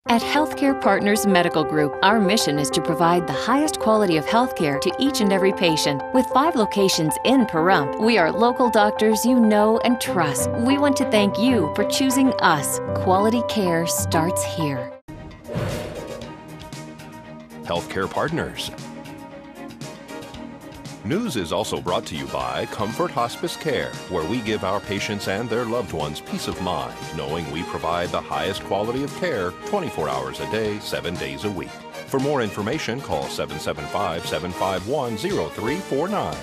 At Healthcare Partners Medical Group, our mission is to provide the highest quality of healthcare to each and every patient. With 5 locations in Pahrump, we are local doctors you know and trust. We want to thank you for choosing us. Quality care starts here. Healthcare Partners. News is also brought to you by Comfort Hospice Care, where we give our patients and their loved ones peace of mind, knowing we provide the highest quality of care 24 hours a day, 7 days a week. For more information, call 775-751-0349.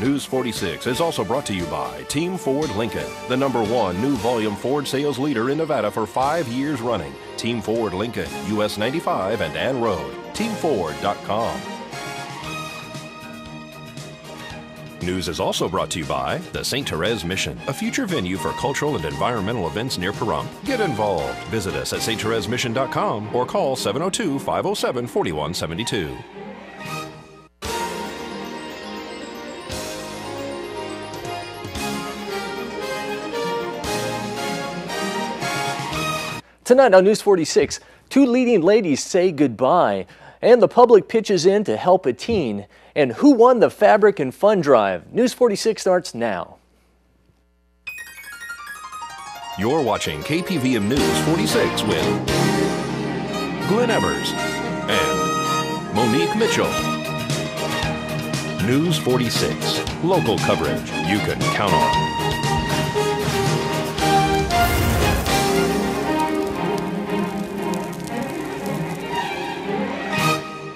News 46 is also brought to you by Team Ford Lincoln, the #1 new volume Ford sales leader in Nevada for 5 years running. Team Ford Lincoln, US 95 and Ann Road. TeamFord.com. News is also brought to you by the St. Therese Mission, a future venue for cultural and environmental events near Pahrump. Get involved. Visit us at sttheresemission.com or call 702-507-4172. Tonight on News 46, 2 leading ladies say goodbye, and the public pitches in to help a teen. And who won the Fabric and Fun Drive? News 46 starts now. You're watching KPVM News 46 with Glenn Evers and Monique Mitchell. News 46, local coverage you can count on.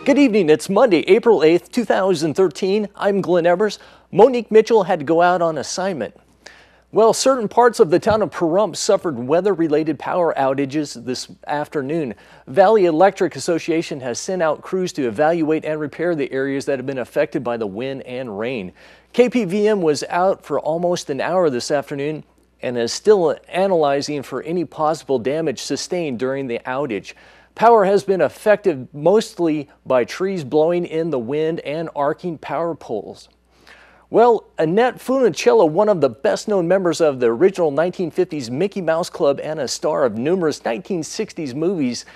Good evening. It's Monday, April 8th, 2013. I'm Glenn Evers. Monique Mitchell had to go out on assignment. Well, certain parts of the town of Pahrump suffered weather-related power outages this afternoon. Valley Electric Association has sent out crews to evaluate and repair the areas that have been affected by the wind and rain. KPVM was out for almost an hour this afternoon and is still analyzing for any possible damage sustained during the outage. Power has been affected mostly by trees blowing in the wind and arcing power poles. Well, Annette Funicello, one of the best-known members of the original 1950s Mickey Mouse Club and a star of numerous 1960s movies,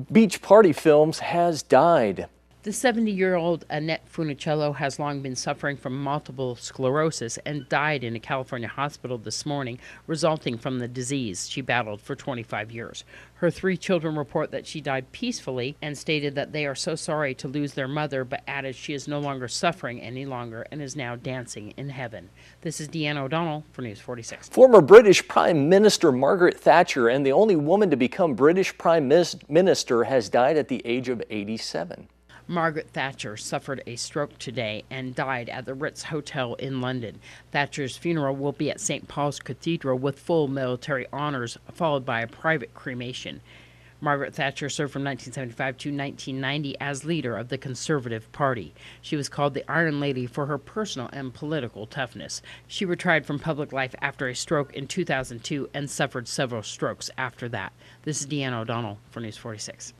beach party films, has died. The 70-year-old Annette Funicello has long been suffering from multiple sclerosis and died in a California hospital this morning, resulting from the disease she battled for 25 years. Her 3 children report that she died peacefully and stated that they are so sorry to lose their mother, but added she is no longer suffering any longer and is now dancing in heaven. This is Deanna O'Donnell for News 46. Former British Prime Minister Margaret Thatcher, and the only woman to become British Prime Minister, has died at the age of 87. Margaret Thatcher suffered a stroke today and died at the Ritz Hotel in London. Thatcher's funeral will be at St. Paul's Cathedral with full military honors, followed by a private cremation. Margaret Thatcher served from 1975 to 1990 as leader of the Conservative Party. She was called the Iron Lady for her personal and political toughness. She retired from public life after a stroke in 2002 and suffered several strokes after that. This is Deanna O'Donnell for News 46.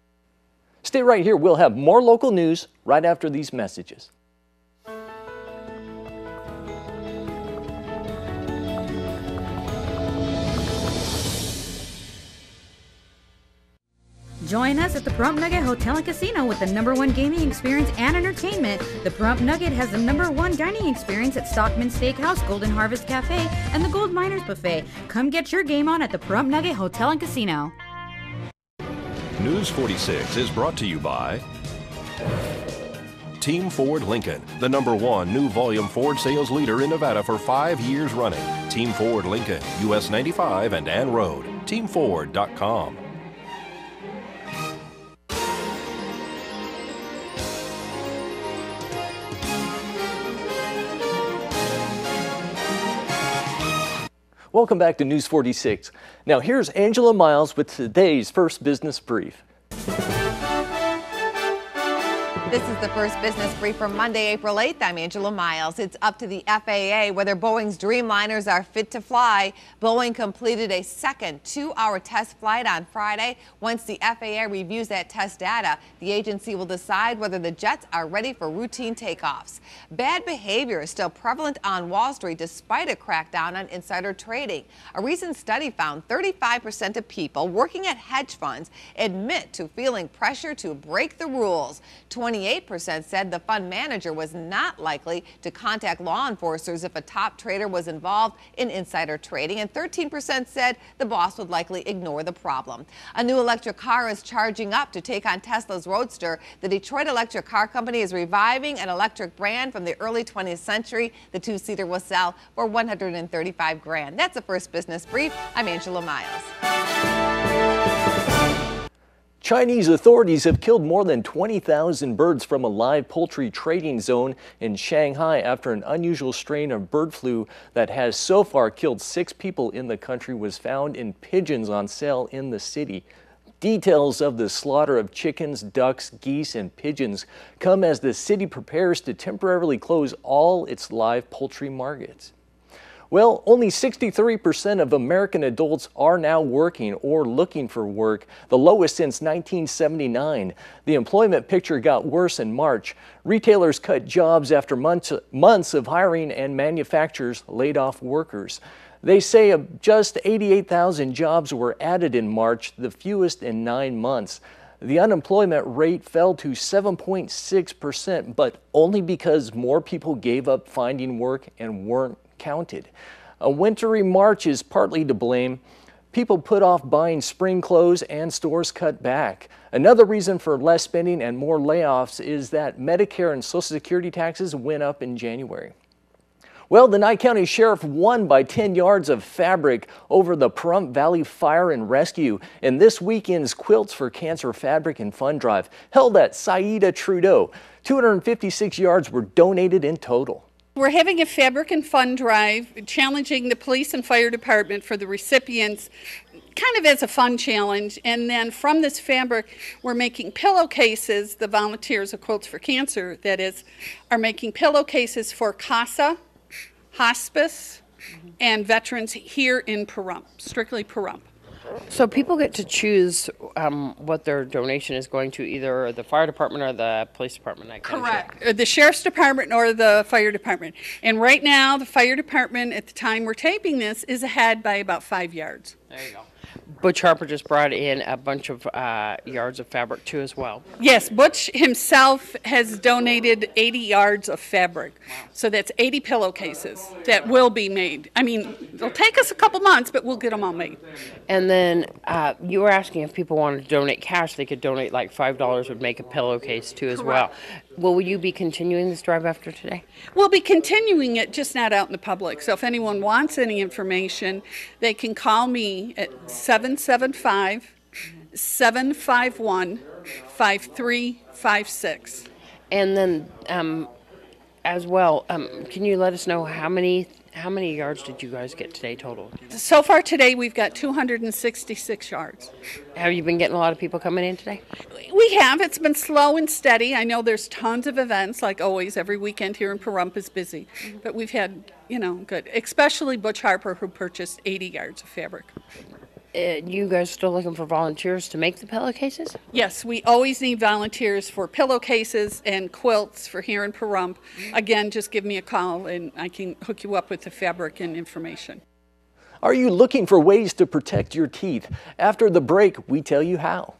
Stay right here. We'll have more local news right after these messages. Join us at the Pahrump Nugget Hotel and Casino with the #1 gaming experience and entertainment. The Pahrump Nugget has the #1 dining experience at Stockman Steakhouse, Golden Harvest Cafe, and the Gold Miners Buffet. Come get your game on at the Pahrump Nugget Hotel and Casino. News 46 is brought to you by Team Ford Lincoln, the #1 new volume Ford sales leader in Nevada for 5 years running. Team Ford Lincoln, US 95 and Ann Road. TeamFord.com. Welcome back to News 46. Now here's Angela Miles with today's first business brief. The This is the first business brief for Monday, April 8th. I'm Angela Miles. It's up to the FAA whether Boeing's Dreamliners are fit to fly. Boeing completed a second 2-hour test flight on Friday. Once the FAA reviews that test data, the agency will decide whether the jets are ready for routine takeoffs. Bad behavior is still prevalent on Wall Street despite a crackdown on insider trading. A recent study found 35% of people working at hedge funds admit to feeling pressure to break the rules. 28% said the fund manager was not likely to contact law enforcers if a top trader was involved in insider trading, and 13% said the boss would likely ignore the problem. A new electric car is charging up to take on Tesla's Roadster. The Detroit Electric Car Company is reviving an electric brand from the early 20th century. The two-seater will sell for $135,000. That's the first business brief. I'm Angela Miles. Chinese authorities have killed more than 20,000 birds from a live poultry trading zone in Shanghai after an unusual strain of bird flu that has so far killed 6 people in the country was found in pigeons on sale in the city. Details of the slaughter of chickens, ducks, geese, and pigeons come as the city prepares to temporarily close all its live poultry markets. Well, only 63% of American adults are now working or looking for work, the lowest since 1979. The employment picture got worse in March. Retailers cut jobs after months of hiring, and manufacturers laid off workers. They say just 88,000 jobs were added in March, the fewest in 9 months. The unemployment rate fell to 7.6%, but only because more people gave up finding work and weren't counted. A wintry March is partly to blame. People put off buying spring clothes and stores cut back. Another reason for less spending and more layoffs is that Medicare and Social Security taxes went up in January. Well, the Nye County Sheriff won by 10 yards of fabric over the Pahrump Valley Fire and Rescue in this weekend's Quilts for Cancer Fabric and Fund Drive held at Saida Trudeau. 256 yards were donated in total. We're having a fabric and fun drive, challenging the police and fire department for the recipients, kind of as a fun challenge. And then from this fabric, we're making pillowcases. The volunteers of Quilts for Cancer, that is, are making pillowcases for CASA, hospice, and veterans here in Pahrump, strictly Pahrump. So people get to choose what their donation is going to, either the fire department or the police department. Correct. The sheriff's department or the fire department. And right now, the fire department, at the time we're taping this, is ahead by about 5 yards. There you go. Butch Harper just brought in a bunch of yards of fabric too as well. Yes, Butch himself has donated 80 yards of fabric. Wow. So that's 80 pillowcases that will be made. I mean, it'll take us a couple months, but we'll get them all made. And then you were asking if people wanted to donate cash, they could donate like $5 would make a pillowcase too as well. Will you be continuing this drive after today? We'll be continuing it, just not out in the public. So if anyone wants any information, they can call me at 775-751-5356. And then as well, can you let us know how many yards did you guys get today total? So far today, we've got 266 yards. Have you been getting a lot of people coming in today? We have. It's been slow and steady. I know there's tons of events, like always. Every weekend here in Pahrump is busy. But we've had, good. Especially Butch Harper, who purchased 80 yards of fabric. You guys still looking for volunteers to make the pillowcases? Yes, we always need volunteers for pillowcases and quilts for here in Pahrump. Again, just give me a call and I can hook you up with the fabric and information. Are you looking for ways to protect your teeth? After the break, we tell you how.